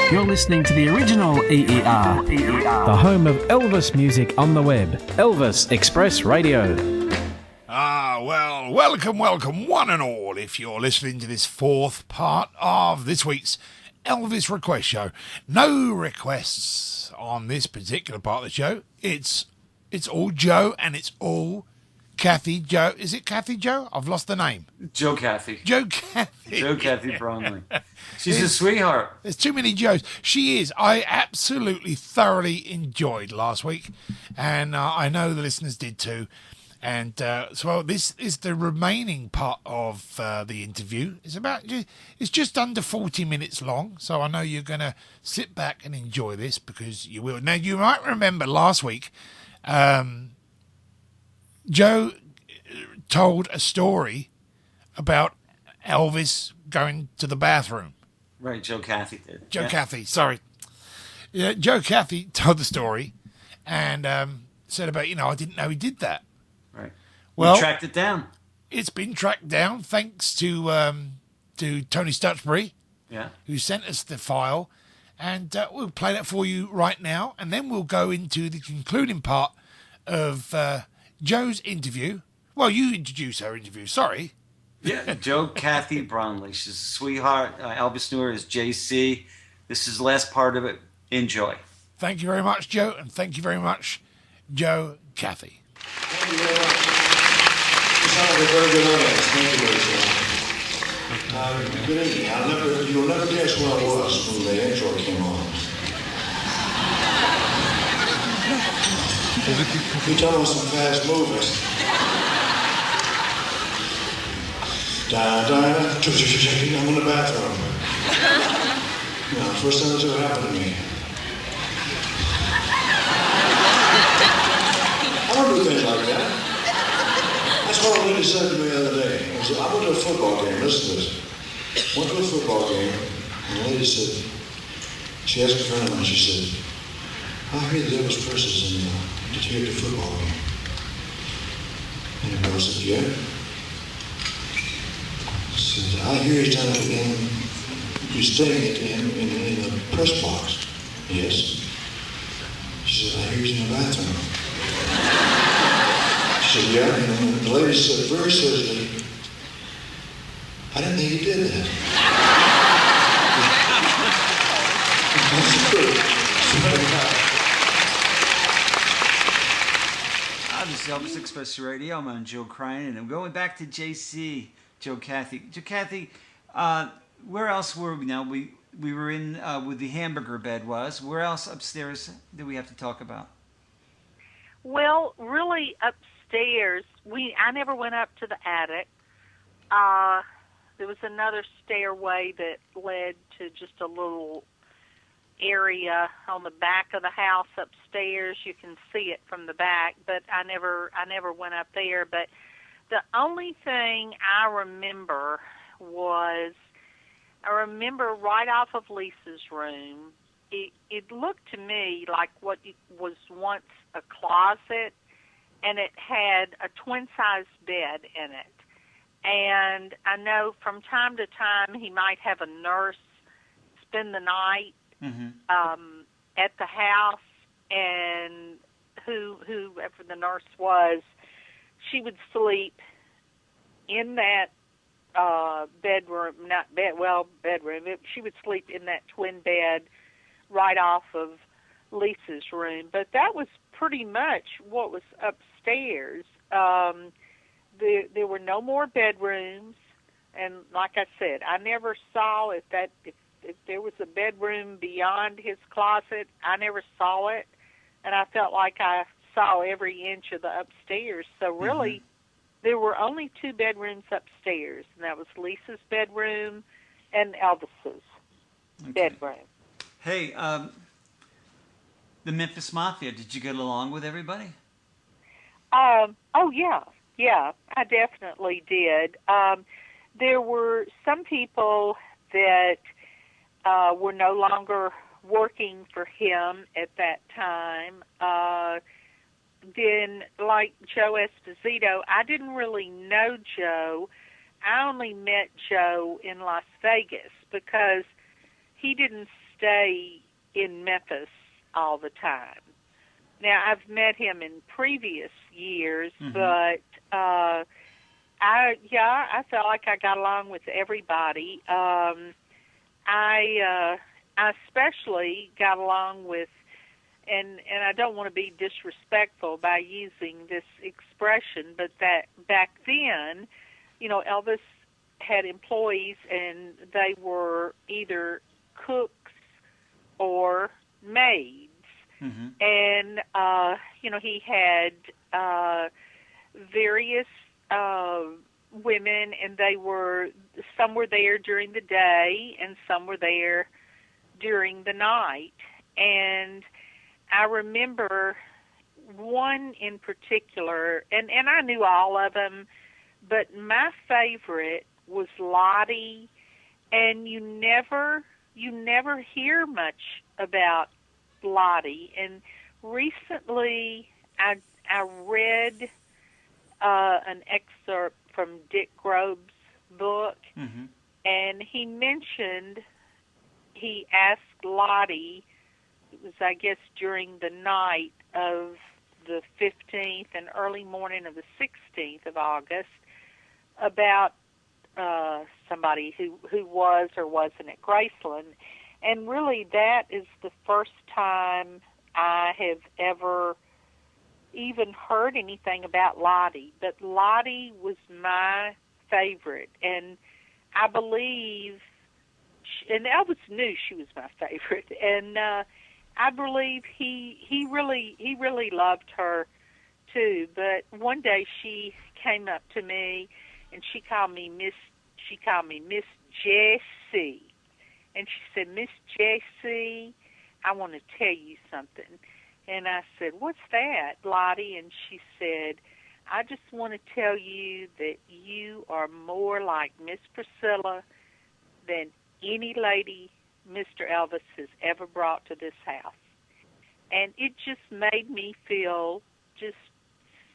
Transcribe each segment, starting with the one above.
You're listening to the original EER, the home of Elvis music on the web. Elvis Express Radio. Well, welcome, one and all, if you're listening to this fourth part of this week's Elvis Request Show. No requests on this particular part of the show. It's all Joe, and it's all Kathy Joe. Is it Kathy Joe? I've lost the name. Joe Kathy. Joe Kathy. Joe Kathy Bromley. She's a sweetheart. There's too many Joes. She is. I absolutely thoroughly enjoyed last week, and I know the listeners did too. And so this is the remaining part of the interview. It's just under 40 minutes long, so I know you're going to sit back and enjoy this, because you will. Now, you might remember last week, Joe told a story about Elvis going to the bathroom. Right, Joe Kathy did. Joe Kathy told the story and said about, I didn't know he did that. Right. Well, we tracked it down. It's been tracked down thanks to Tony Stutsbury, who sent us the file, and we'll play that for you right now, and then we'll go into the concluding part of Joe's interview. Well, you introduce her interview, sorry. Yeah, Joe Kathy Bromley. She's a sweetheart. Elvis knew her as JC. This is the last part of it. Enjoy. Thank you very much, Joe, and thank you very much, Joe Kathy. Thank you very much. You sound like a very good audience. Thank you very much. Good evening. You'll never guess where I was when the intro came on. You tell us some fast movies. I'm in the bathroom. First time that's ever happened to me. I don't do things like that. That's what a lady said to me the other day. I went to a football game. Listen to this. Went to a football game, and the lady said, she asked a friend of mine, she said, I hear the Elvis Presley's in here at the football game. And the girl said, yeah. She said, I hear he's down at the game. You're staying at him in the press box. Yes. She said, I hear he's in the bathroom. She said, yeah. And the lady said very seriously, I didn't think he did that. This is Elvis Express Radio. I'm on Joe Cryan, and I'm going back to JC, Joe Kathy. Joe Kathy, where else were we now? We were in where the hamburger bed was. Where else upstairs do we have to talk about? Well, really upstairs, I never went up to the attic. There was another stairway that led to just a little area on the back of the house upstairs. You can see it from the back, but I never went up there. But the only thing I remember was, right off of Lisa's room, it looked to me like what was once a closet, and it had a twin-size bed in it. And I know from time to time he might have a nurse spend the night at the house, and whoever the nurse was, she would sleep in that bedroom. She would sleep in that twin bed right off of Lisa's room. But that was pretty much what was upstairs. There were no more bedrooms, and like I said, I never saw if there was a bedroom beyond his closet. I never saw it, and I felt like I saw every inch of the upstairs. So really, there were only two bedrooms upstairs, and that was Lisa's bedroom and Elvis's bedroom. Hey, the Memphis Mafia, did you get along with everybody? Oh, yeah, I definitely did. There were some people that were no longer working for him at that time. Then, like Joe Esposito, I didn't really know Joe. I only met Joe in Las Vegas because he didn't stay in Memphis all the time. Now, I've met him in previous years, but I felt like I got along with everybody. I especially got along with, and I don't want to be disrespectful by using this expression, but that back then, Elvis had employees, and they were either cooks or maids. And, he had various women, and some were there during the day, and some were there during the night. And I remember one in particular, and I knew all of them, but my favorite was Lottie, and you never hear much about Lottie. And recently I read an excerpt from Dick Grobe's book, and he mentioned he asked Lottie, it was, I guess, during the night of the 15th and early morning of the 16th of August, about somebody who was or wasn't at Graceland. And really, that is the first time I have ever even heard anything about Lottie. But Lottie was my favorite, and I believe, and Elvis knew she was my favorite, and I believe he really loved her too. But one day she came up to me, and she called me Miss Jessie. And she said, "Miss Jessie, I want to tell you something." And I said, "What's that, Lottie?" And she said, "I just want to tell you that you are more like Miss Priscilla than any lady Mr. Elvis has ever brought to this house." And it just made me feel just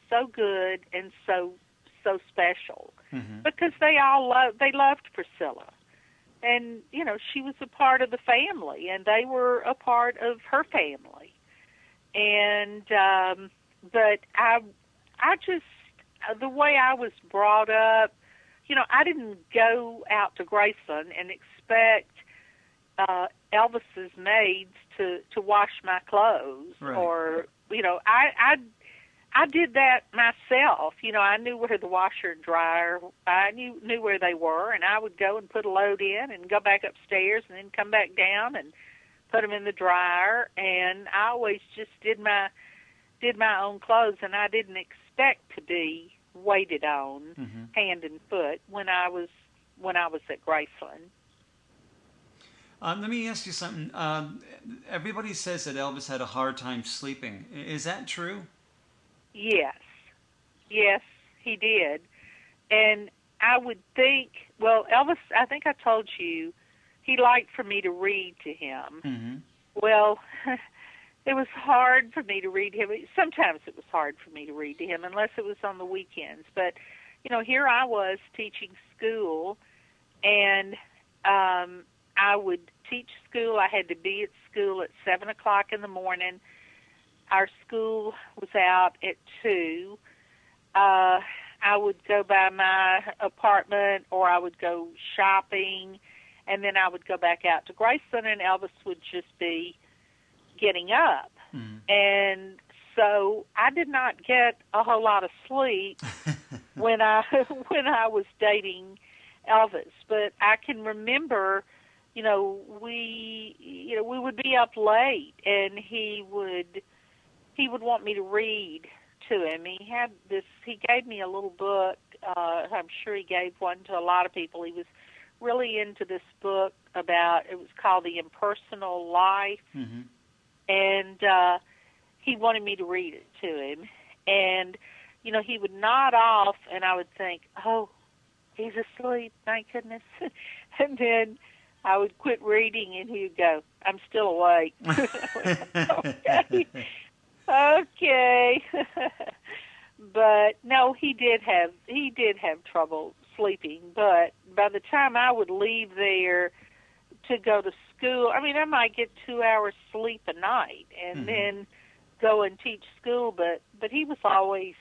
so good and so special, because they loved Priscilla. And, she was a part of the family, and they were a part of her family. And, but I just, the way I was brought up, I didn't go out to Graceland and expect Elvis's maids to wash my clothes. Right. Or, I did that myself. I knew where the washer and dryer, I knew where they were, and I would go and put a load in and go back upstairs and then come back down and put them in the dryer. And I always just did my own clothes, and I didn't expect to be waited on hand and foot when I was at Graceland. Let me ask you something. Everybody says that Elvis had a hard time sleeping. Is that true? Yes, he did. And I would think, well, Elvis, I think I told you, he liked for me to read to him. Well, it was hard for me to read him. Sometimes it was hard for me to read to him, unless it was on the weekends. But, here I was teaching school, and I would teach school. I had to be at school at 7 o'clock in the morning. Our school was out at 2. I would go by my apartment, or I would go shopping, and then I would go back out to Graceland, and Elvis would just be getting up. And so I did not get a whole lot of sleep when I was dating Elvis. But I can remember, we would be up late, and he would want me to read to him. He gave me a little book. I'm sure he gave one to a lot of people. He was really into this book it was called The Impersonal Life. And he wanted me to read it to him. And, he would nod off, and I would think, oh, he's asleep, thank goodness. And then I would quit reading, and he would go, I'm still awake. Okay. But no, he did have trouble sleeping. But by the time I would leave there to go to school. I mean, I might get 2 hours sleep a night and then go and teach school, but he was always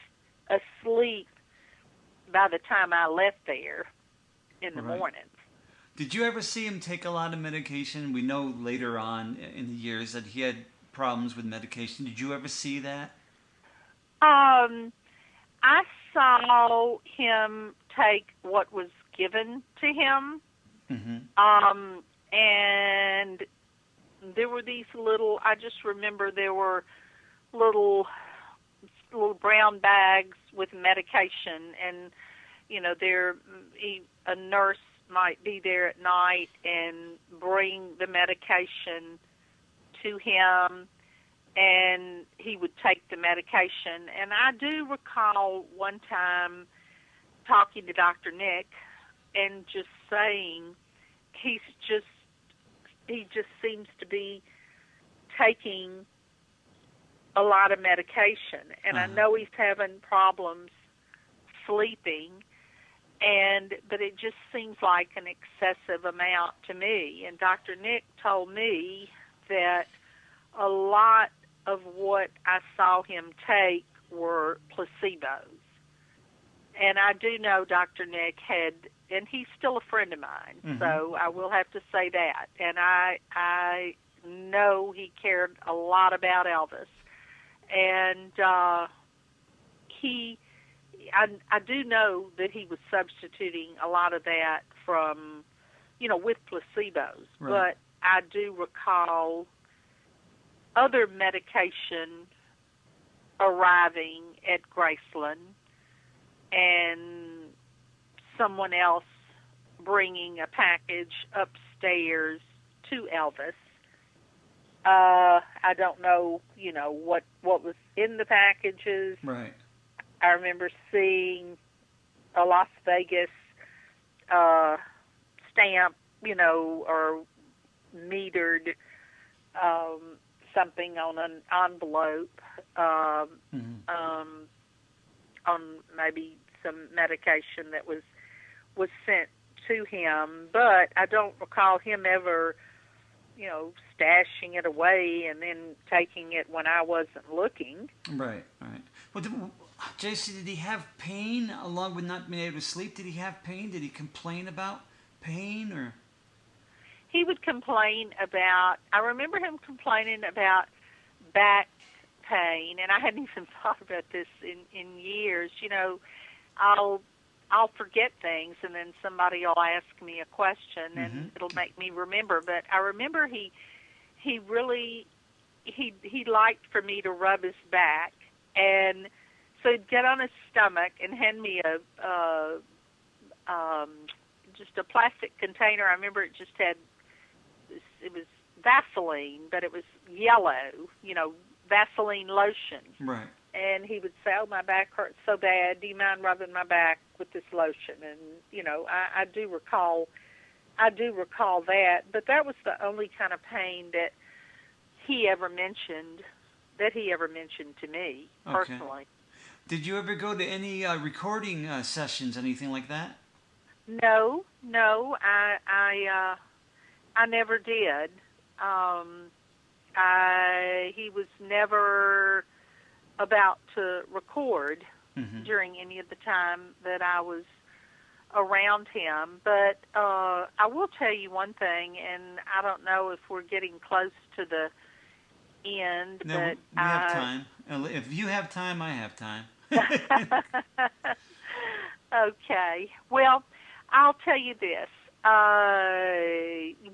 asleep by the time I left there in the morning. Did you ever see him take a lot of medication? We know later on in the years that he had problems with medication. Did you ever see that? I saw him take what was given to him. And there were these little, I just remember there were little brown bags with medication, and, you know, a nurse might be there at night and bring the medication to him, and he would take the medication. And I do recall one time talking to Dr. Nick and just saying, he just seems to be taking a lot of medication, and I know he's having problems sleeping, but it just seems like an excessive amount to me. And Dr. Nick told me that a lot of what I saw him take were placebos. And I do know Dr. Nick and he's still a friend of mine, so I will have to say that. And I know he cared a lot about Elvis. And I do know that he was substituting a lot of that from, you know, with placebos. Right. But I do recall other medication arriving at Graceland and someone else bringing a package upstairs to Elvis. I don't know, you know, what was in the packages. Right. I remember seeing a Las Vegas stamp, you know, or metered something on an envelope on maybe some medication that was sent to him. But I don't recall him ever, you know, stashing it away and then taking it when I wasn't looking. Right. Well, JC, did he have pain along with not being able to sleep? Did he have pain? Did he complain about pain or? He would complain about, I remember him complaining about back pain, and I hadn't even thought about this in years. You know, I'll forget things, and then somebody will ask me a question, and it'll make me remember. But I remember he liked for me to rub his back, and so he'd get on his stomach and hand me just a plastic container. I remember it just had, it was Vaseline, but it was yellow, you know, Vaseline lotion. Right. And he would say, "Oh, my back hurts so bad. Do you mind rubbing my back with this lotion?" And you know, I do recall that. But that was the only kind of pain that he ever mentioned to me personally. Did you ever go to any recording sessions, anything like that? No, I never did. He was never about to record during any of the time that I was around him. But I will tell you one thing, and I don't know if we're getting close to the end. No, but we have time. If you have time, I have time. Okay. Well, I'll tell you this.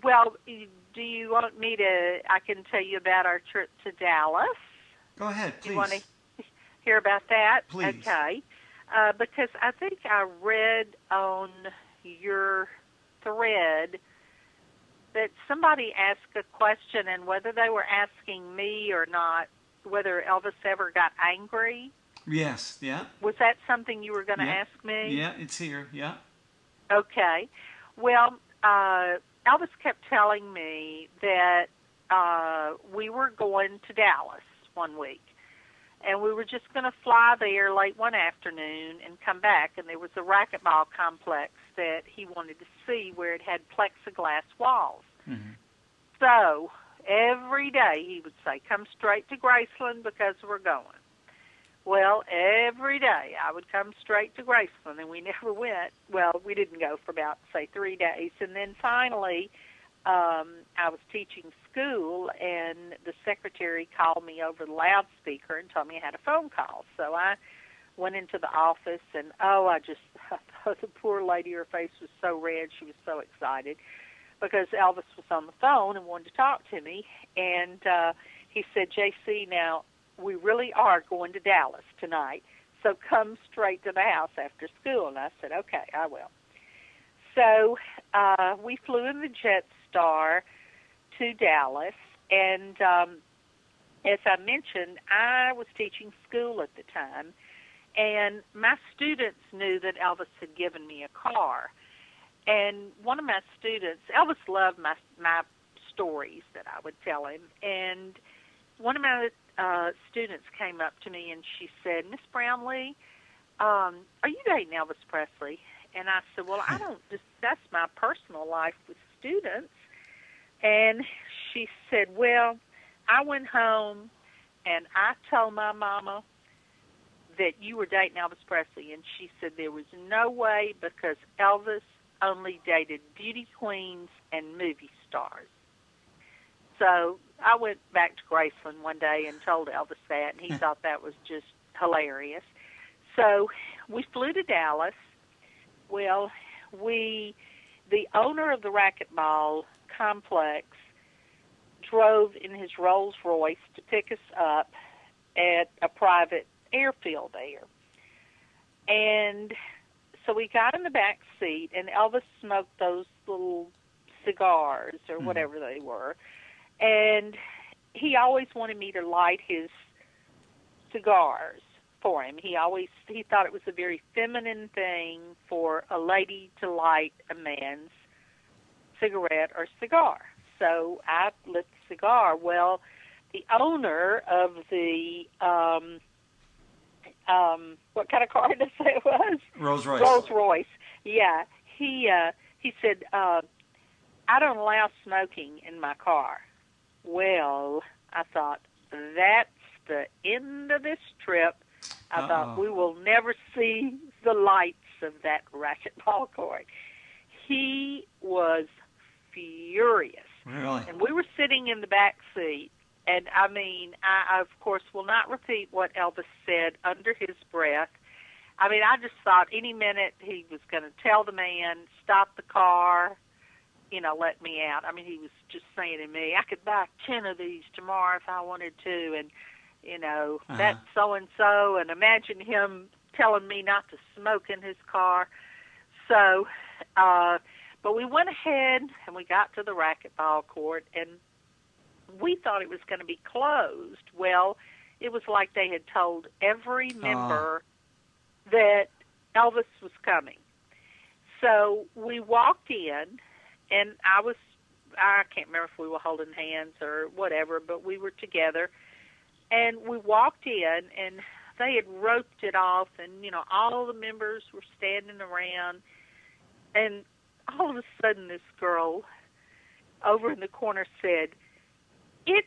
Well, do you want me to, I can tell you about our trip to Dallas. Go ahead, please. You want to hear about that? Please. Okay. Because I think I read on your thread that somebody asked a question, and whether they were asking me or not, whether Elvis ever got angry. Yes, yeah. Was that something you were going to ask me? Yeah, it's here, yeah. Okay. Well, Elvis kept telling me that we were going to Dallas one week, and we were just going to fly there late one afternoon and come back, and there was a racquetball complex that he wanted to see where it had plexiglass walls. So every day he would say, come straight to Graceland because we're going. Well, every day I would come straight to Graceland, and we never went. Well, we didn't go for about, say, 3 days. And then finally, I was teaching school, and the secretary called me over the loudspeaker and told me I had a phone call. So I went into the office, and, I thought the poor lady, her face was so red. She was so excited because Elvis was on the phone and wanted to talk to me. And he said, JC, now, we really are going to Dallas tonight, so come straight to the house after school. And I said, okay, I will. So we flew in the Jetstar to Dallas, and as I mentioned, I was teaching school at the time, and my students knew that Elvis had given me a car. And one of my students, Elvis loved my stories that I would tell him, and one of my students came up to me and she said, Miss Brownlee, are you dating Elvis Presley? And I said, well, I don't discuss my personal life with students. And she said, well, I went home and I told my mama that you were dating Elvis Presley. And she said there was no way because Elvis only dated beauty queens and movie stars. So I went back to Graceland one day and told Elvis that, and he thought that was just hilarious. So we flew to Dallas. Well, the owner of the racquetball complex drove in his Rolls Royce to pick us up at a private airfield there. And so we got in the back seat, and Elvis smoked those little cigars or whatever they were. And he always wanted me to light his cigars for him. He thought it was a very feminine thing for a lady to light a man's cigarette or cigar. So I lit the cigar. Well, the owner of the, what kind of car did I say it was? Rolls Royce. Rolls Royce. Yeah. He said, I don't allow smoking in my car. Well, I thought, that's the end of this trip. I thought, we will never see the lights of that racquetball court. He was furious. Really? And we were sitting in the back seat, and I mean, I of course will not repeat what Elvis said under his breath. I mean, I just thought any minute he was going to tell the man, stop the car, let me out. I mean, he was just saying to me, I could buy 10 of these tomorrow if I wanted to, and, that's so-and-so, and imagine him telling me not to smoke in his car. So, but we went ahead, and we got to the racquetball court, and we thought it was going to be closed. Well, it was like they had told every member that Elvis was coming. So we walked in, and I can't remember if we were holding hands or whatever, but we were together. And we walked in, and they had roped it off, and, all the members were standing around. And all of a sudden, this girl over in the corner said, "It's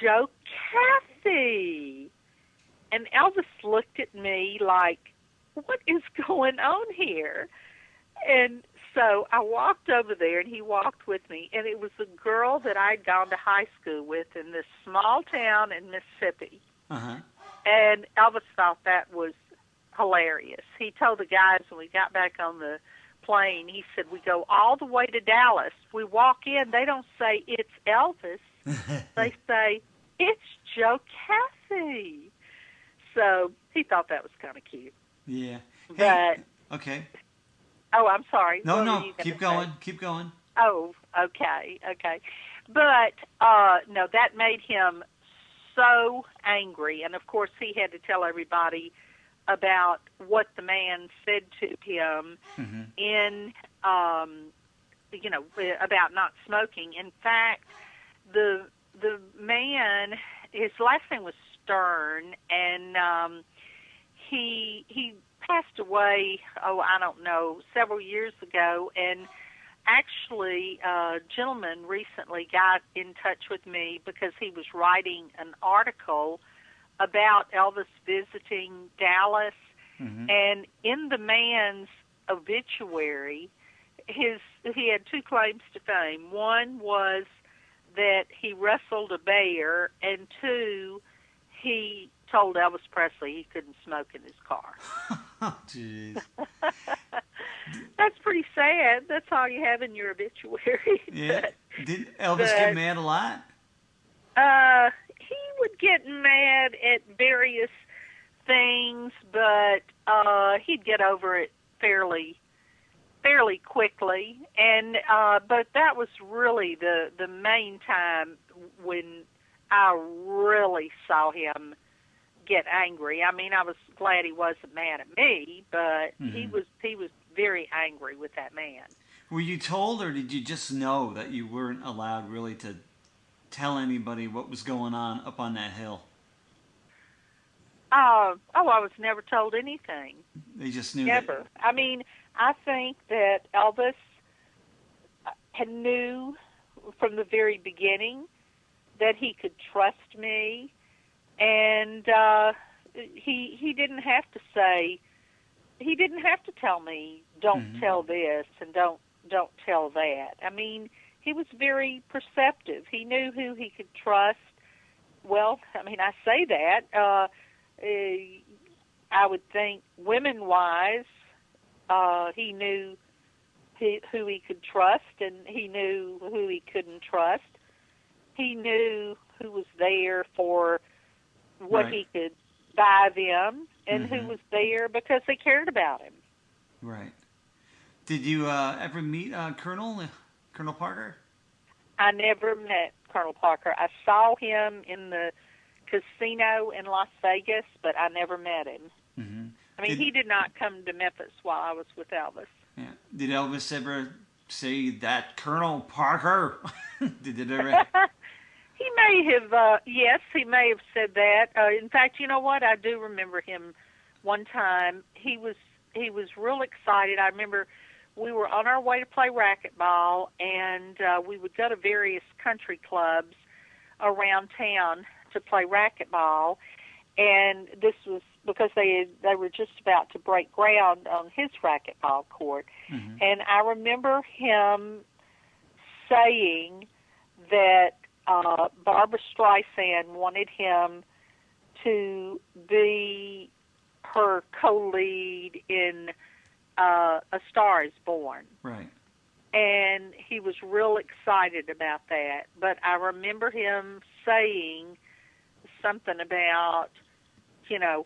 Joe Cathy." And Elvis looked at me like, what is going on here? And so I walked over there, and he walked with me, and it was a girl that I'd gone to high school with in this small town in Mississippi. And Elvis thought that was hilarious. He told the guys when we got back on the plane, he said, we go all the way to Dallas. We walk in, they don't say, it's Elvis. They say, it's Joe Cathy. So he thought that was kind of cute. Yeah. But, okay. Oh, I'm sorry. No, keep going. Oh, okay. But, no, that made him so angry. And, of course, he had to tell everybody about what the man said to him in, about not smoking. In fact, the man, his last name was Stern, and he passed away, I don't know, several years ago, and actually, a gentleman recently got in touch with me because he was writing an article about Elvis visiting Dallas, and in the man's obituary, he had two claims to fame. One was that he wrestled a bear, and two, he told Elvis Presley he couldn't smoke in his car. Jeez. That's pretty sad. That's all you have in your obituary. Yeah. Did Elvis get mad a lot? He would get mad at various things, but he'd get over it fairly quickly. And but that was really the main time when I really saw him get angry. I mean, I was glad he wasn't mad at me, but he was very angry with that man. Were you told, or did you just know that you weren't allowed really to tell anybody what was going on up on that hill? I was never told anything. They just knew. Never. I mean, I think that Elvis knew from the very beginning that he could trust me, and he didn't have to say, he didn't have to tell me, don't tell this and don't tell that. I mean, he was very perceptive. He knew who he could trust. Well, I mean, I say that. I would think women-wise, he knew who he could trust, and he knew who he couldn't trust. He knew who was there for what he could buy them, and who was there because they cared about him. Right. Did you ever meet Colonel Parker? I never met Colonel Parker. I saw him in the casino in Las Vegas, but I never met him. I mean, he did not come to Memphis while I was with Elvis. Yeah. Did Elvis ever say that Colonel Parker? Did it ever? He may have, yes, he may have said that. In fact, you know what? I do remember him one time. He was real excited. I remember we were on our way to play racquetball, and we would go to various country clubs around town to play racquetball. And this was because they were just about to break ground on his racquetball court. And I remember him saying that Barbra Streisand wanted him to be her co-lead in A Star is Born. Right. And he was real excited about that. But I remember him saying something about,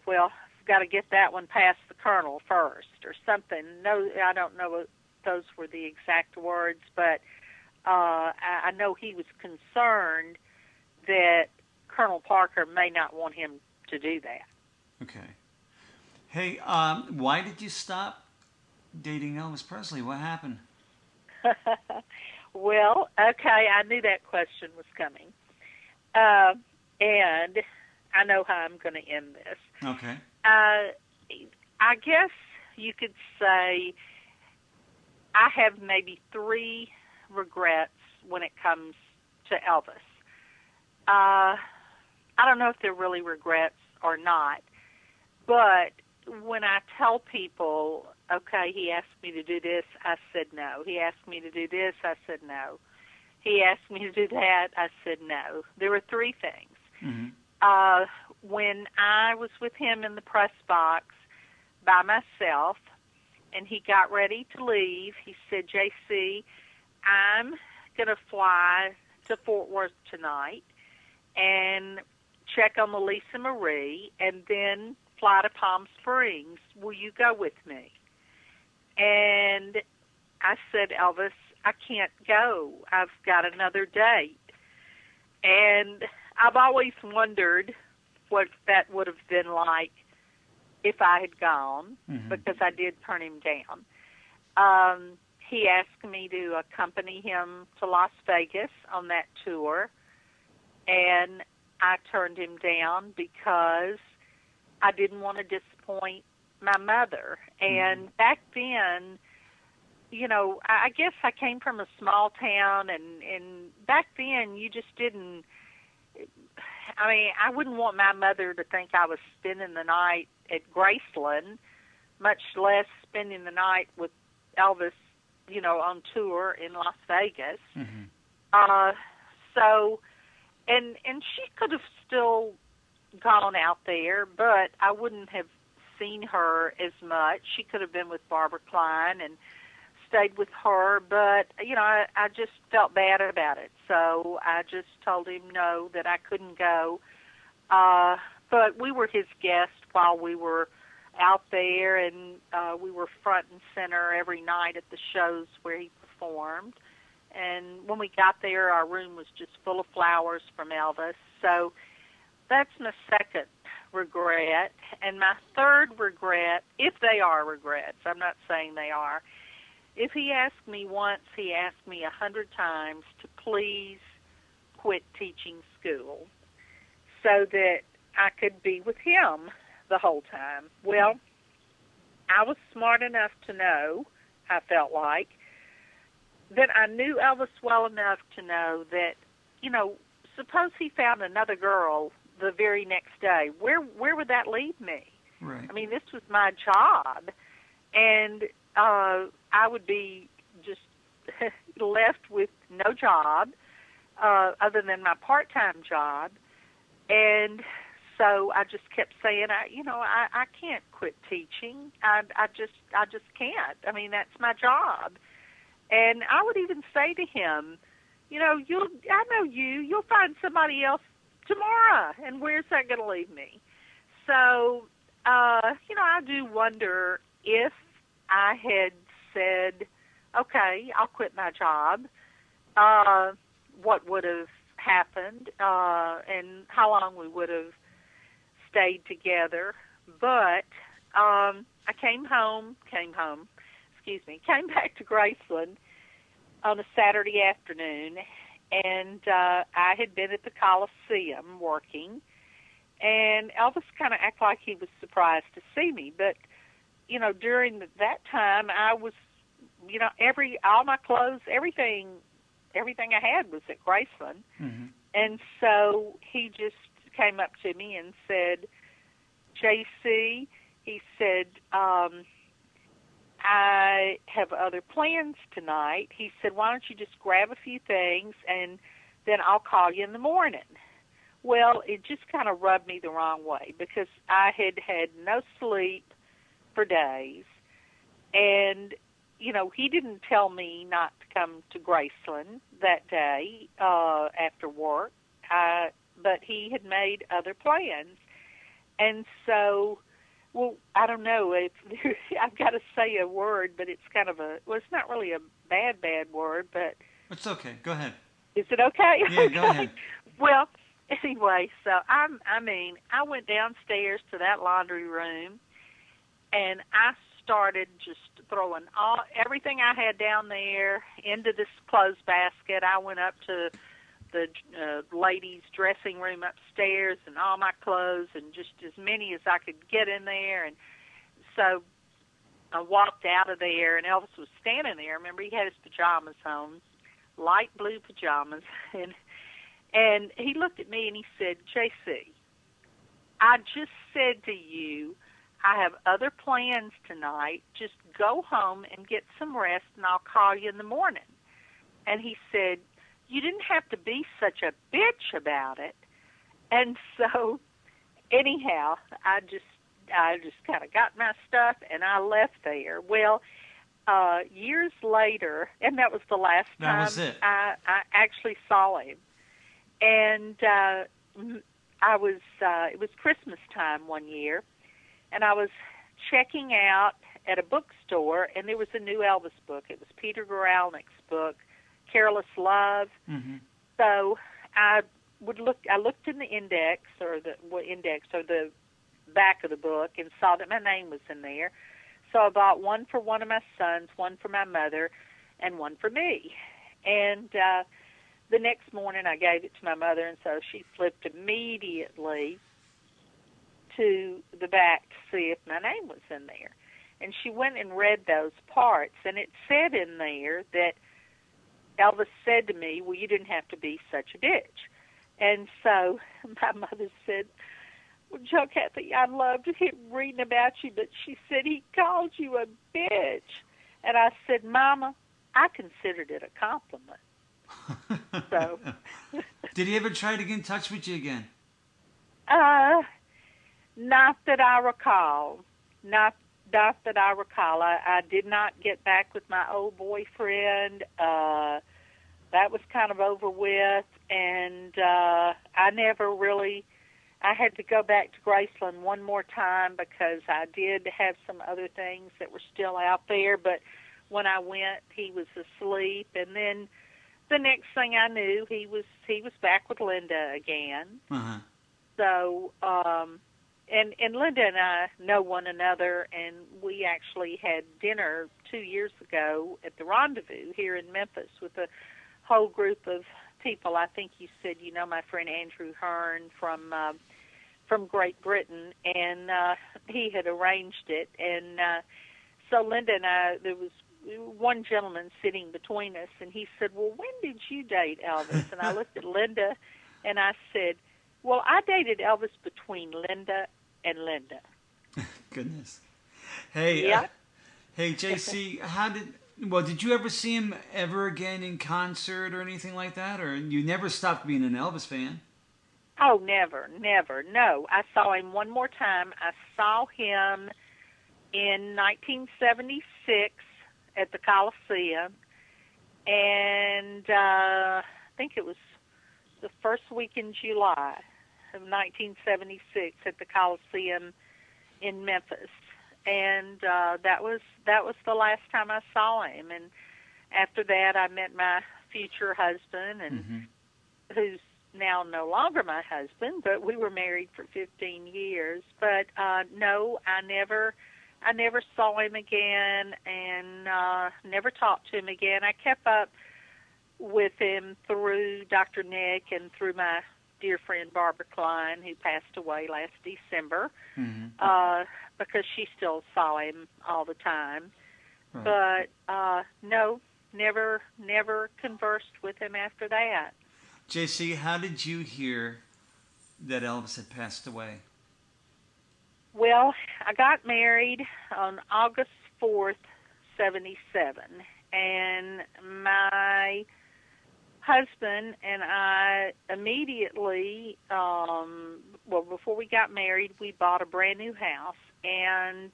well, I've got to get that one past the Colonel first or something. No, I don't know if those were the exact words, but I know he was concerned that Colonel Parker may not want him to do that. Okay. Hey, why did you stop dating Elvis Presley? What happened? Well, okay, I knew that question was coming. And I know how I'm going to end this. Okay. I guess you could say I have maybe 3 regrets when it comes to Elvis. I don't know if they're really regrets or not, but when I tell people, okay, he asked me to do this, I said no. He asked me to do this, I said no. He asked me to do that, I said no. There were 3 things. When I was with him in the press box by myself, and he got ready to leave, he said, JC, I'm going to fly to Fort Worth tonight and check on the Lisa Marie and then fly to Palm Springs. Will you go with me? And I said, Elvis, I can't go. I've got another date. And I've always wondered what that would have been like if I had gone, because I did turn him down. He asked me to accompany him to Las Vegas on that tour, and I turned him down because I didn't want to disappoint my mother. And back then, I guess I came from a small town, and back then you just didn't. I mean, I wouldn't want my mother to think I was spending the night at Graceland, much less spending the night with Elvis, on tour in Las Vegas. So, and she could have still gone out there, but I wouldn't have seen her as much. She could have been with Barbara Klein and stayed with her, but, I just felt bad about it. So I just told him no, that I couldn't go. But we were his guest while we were out there, and we were front and center every night at the shows where he performed. And when we got there, our room was just full of flowers from Elvis. So that's my second regret. And my third regret, if they are regrets, I'm not saying they are, if he asked me once, he asked me 100 times to please quit teaching school so that I could be with him the whole time. Well, I was smart enough to know, I felt like, that I knew Elvis well enough to know that, suppose he found another girl the very next day. Where would that leave me? Right. I mean, this was my job, and I would be just left with no job other than my part-time job. And so I just kept saying, I can't quit teaching. I just can't. I mean, that's my job. And I would even say to him, I know you'll find somebody else tomorrow, and where's that going to leave me? So, I do wonder if I had said, okay, I'll quit my job, what would have happened, and how long we would have stayed together. But I came back to Graceland on a Saturday afternoon, and I had been at the Coliseum working, and Elvis kind of acted like he was surprised to see me. But, during that time, I was, all my clothes, everything I had was at Graceland. Mm-hmm. And so he just came up to me and said, JC, he said, I have other plans tonight. He said, why don't you just grab a few things and then I'll call you in the morning. Well, it just kind of rubbed me the wrong way because I had had no sleep for days. And, he didn't tell me not to come to Graceland that day after work, but he had made other plans. And so, well, I don't know. I've got to say a word, but it's kind of it's not really a bad word, but... It's okay. Go ahead. Is it okay? Yeah, go ahead. Well, anyway, so I went downstairs to that laundry room, and I started just throwing everything I had down there into this clothes basket. I went up to the ladies' dressing room upstairs and all my clothes and just as many as I could get in there. And so I walked out of there, and Elvis was standing there. Remember, he had his pajamas on, light blue pajamas. And he looked at me and he said, JC, I just said to you, I have other plans tonight. Just go home and get some rest, and I'll call you in the morning. And he said, you didn't have to be such a bitch about it. And so, anyhow, I just kind of got my stuff and I left there. Well, years later, and that was the last time was it. I actually saw him. And it was Christmas time one year, and I was checking out at a bookstore, and there was a new Elvis book. It was Peter Guralnick's book, Careless Love. Mm-hmm. So I looked in the index or the back of the book and saw that my name was in there. So I bought one for one of my sons, one for my mother, and one for me. And the next morning I gave it to my mother, and so she flipped immediately to the back to see if my name was in there. And she went and read those parts, and it said in there that Elvis said to me, well, you didn't have to be such a bitch. And so my mother said, well, Joe Kathy, I loved him reading about you, but she said he called you a bitch. And I said, Mama, I considered it a compliment. So, Did he ever try to get in touch with you again? not that I recall. Not that I recall. I did not get back with my old boyfriend. That was kind of over with, and I never really. I had to go back to Graceland one more time because I did have some other things that were still out there. But when I went, he was asleep, and then the next thing I knew, he was back with Linda again. Uh-huh. So, and Linda and I know one another, and we actually had dinner 2 years ago at the Rendezvous here in Memphis with a whole group of people. I think you said, you know, my friend Andrew Hearn from Great Britain, and he had arranged it. And so Linda and I, there was one gentleman sitting between us, and he said, well, when did you date Elvis? And I looked at Linda, and I said, well, I dated Elvis between Linda and Linda. Goodness. Hey, Yeah. Hey, JC, did you ever see him ever again in concert or anything like that? Or you never stopped being an Elvis fan? Oh, never. No, I saw him one more time. I saw him in 1976 at the Coliseum, and I think it was the first week in July of 1976 at the Coliseum in Memphis. And that was the last time I saw him. And after that, I met my future husband, and who's now no longer my husband, but we were married for 15 years. But no, I never saw him again, and never talked to him again. I kept up with him through Dr. Nick and through my dear friend Barbara Klein, who passed away last December, because she still saw him all the time. Right. But no, never conversed with him after that. JC, how did you hear that Elvis had passed away? Well, I got married on August 4th, 77, and my husband and I immediately, before we got married, we bought a brand new house, and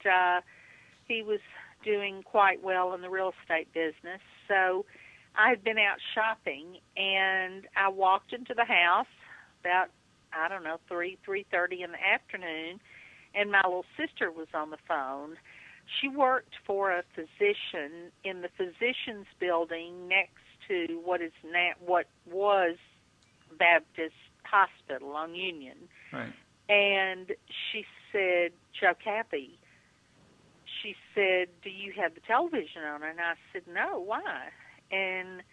he was doing quite well in the real estate business. So I had been out shopping, and I walked into the house about, 3:30 in the afternoon, and my little sister was on the phone. She worked for a physician in the physician's building next to what was Baptist Hospital on Union. Right. And she said, Joe Kathy, she said, do you have the television on? And I said, no, why? And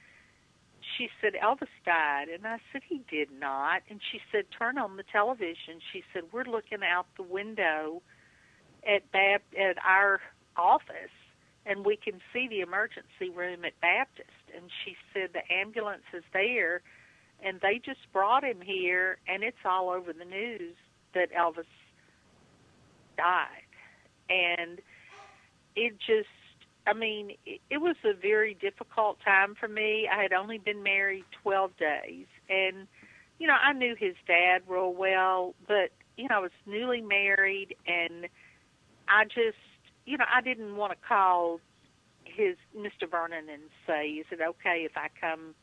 she said, Elvis died. And I said, he did not. And she said, turn on the television. She said, we're looking out the window at our office, and we can see the emergency room at Baptist. And she said, the ambulance is there, and they just brought him here, and it's all over the news that Elvis died. And it just, it was a very difficult time for me. I had only been married 12 days, and, I knew his dad real well, but, I was newly married, and I just, I didn't want to call his Mr. Vernon and say, is it okay if I come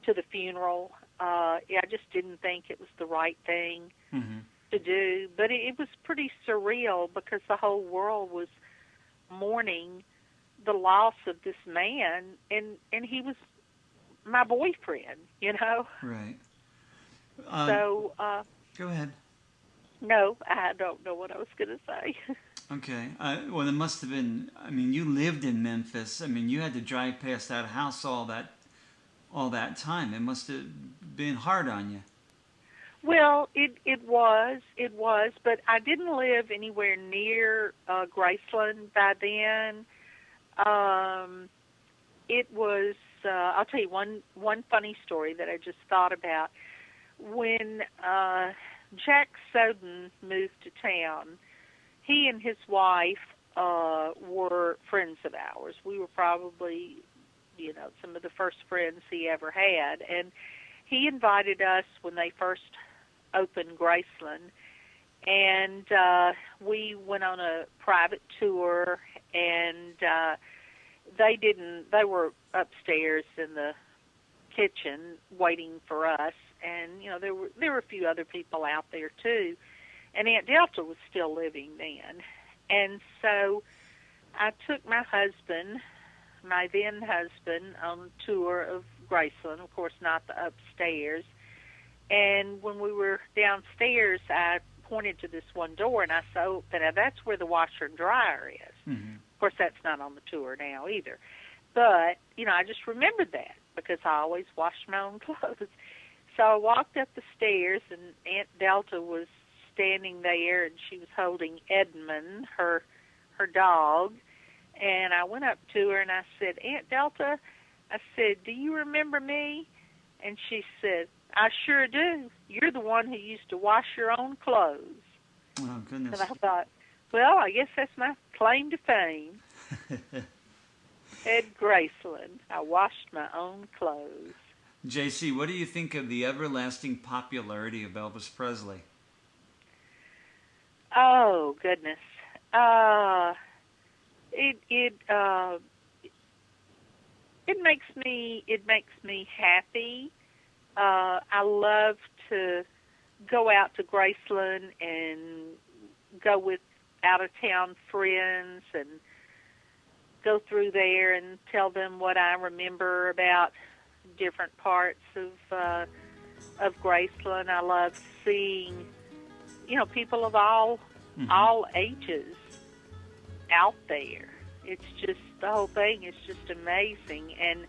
to the funeral? I just didn't think it was the right thing to do. But it was pretty surreal because the whole world was mourning the loss of this man, and he was my boyfriend, Right. So, go ahead. No, I don't know what I was going to say. Okay. Well, it must have been, you lived in Memphis. You had to drive past that house all that time. It must have been hard on you. Well, it was, but I didn't live anywhere near Graceland by then. It was. I'll tell you one funny story that I just thought about. When Jack Soden moved to town, he and his wife were friends of ours. We were probably, some of the first friends he ever had, and he invited us when they first opened Graceland, and we went on a private tour, and they were upstairs in the kitchen waiting for us, and there were a few other people out there too, and Aunt Delta was still living then. And so I took my then husband, on a tour of Graceland, of course not the upstairs. And when we were downstairs, I pointed to this one door, and I said, "Oh, now that's where the washer and dryer is." Mm-hmm. Of course, that's not on the tour now either. But, I just remembered that because I always washed my own clothes. So I walked up the stairs, and Aunt Delta was standing there, and she was holding Edmund, her dog. And I went up to her, and I said, "Aunt Delta," I said, "do you remember me?" And she said, "I sure do. You're the one who used to wash your own clothes." Oh, goodness. And I thought, well, I guess that's my claim to fame. At Graceland, I washed my own clothes. JC, what do you think of the everlasting popularity of Elvis Presley? Oh, goodness. It makes me happy. I love to go out to Graceland and go with out-of-town friends and go through there and tell them what I remember about different parts of Graceland. I love seeing, people of all ages out there. It's just, the whole thing is just amazing. And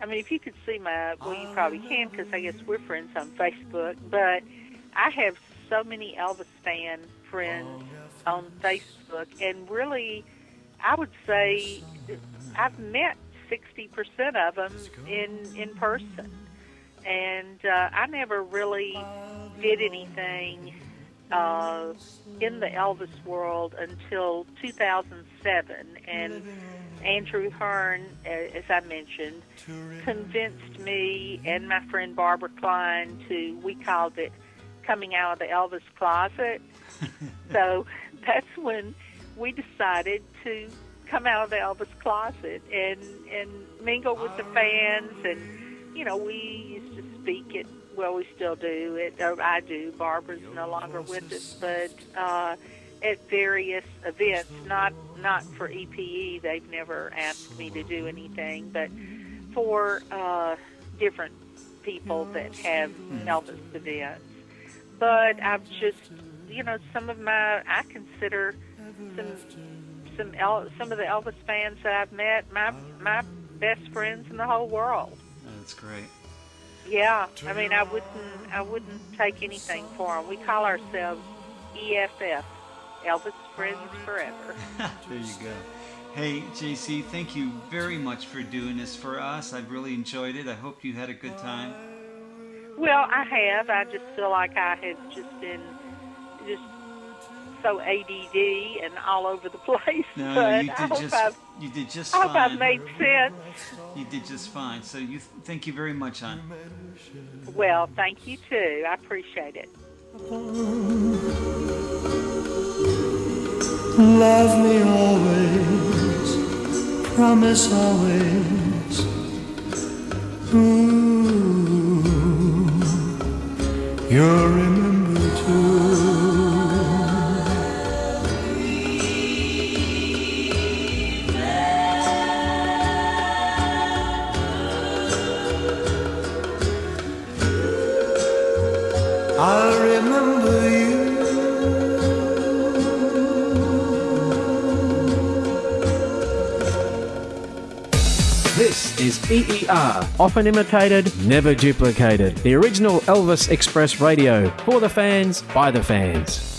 I mean, if you could see you probably can, because I guess we're friends on Facebook, but I have so many Elvis fan friends on Facebook, and really, I would say I've met 60% of them in person. And I never really did anything in the Elvis world until 2007, and Andrew Hearn, as I mentioned, convinced me and my friend Barbara Klein we called it coming out of the Elvis closet. So that's when we decided to come out of the Elvis closet and mingle with the fans, and we used to speak at, well, we still do. I do. Barbara's no longer with us, but at various events, not for EPE. They've never asked me to do anything, but for different people that have Elvis events. But I've just, I consider some of the Elvis fans that I've met my best friends in the whole world. That's great. Yeah, I mean, I wouldn't take anything for them. We call ourselves EFF, Elvis Friends Forever. There you go. Hey, JC, thank you very much for doing this for us. I've really enjoyed it. I hope you had a good time. Well, I have. I just feel like I have just been so ADD and all over the place. No, but you did just fine. I hope I've made sense. You did just fine. So thank you very much, hon. Well, thank you too. I appreciate it. Love me always, promise always. Ooh, you'll remember too. I'll remember you. This is EER. Often imitated, never duplicated. The original Elvis Express Radio. For the fans, by the fans.